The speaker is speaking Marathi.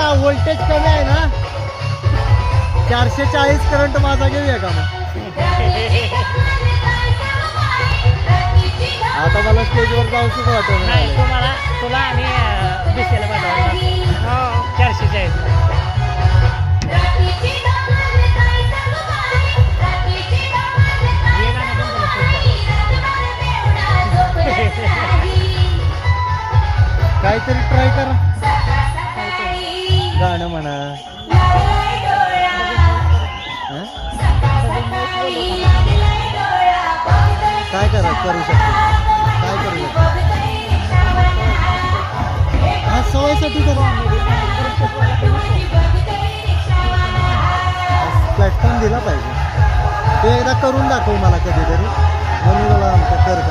ना व्होल्टेज कमी आहे ना 440 करंट माझा घेऊया का मग आता मला स्टेजवर जाऊ सुद्धा वाटत नाही तुला आणि दिसेल पाठवायला 440 काहीतरी ट्राय करा गाणं म्हणा काय करू शकतो काय करू शकतो हा सवयसाठी करा प्लॅटफॉर्म दिला पाहिजे ते एकदा करून दाखव मला कधीतरी म्हणून मला आमचं कर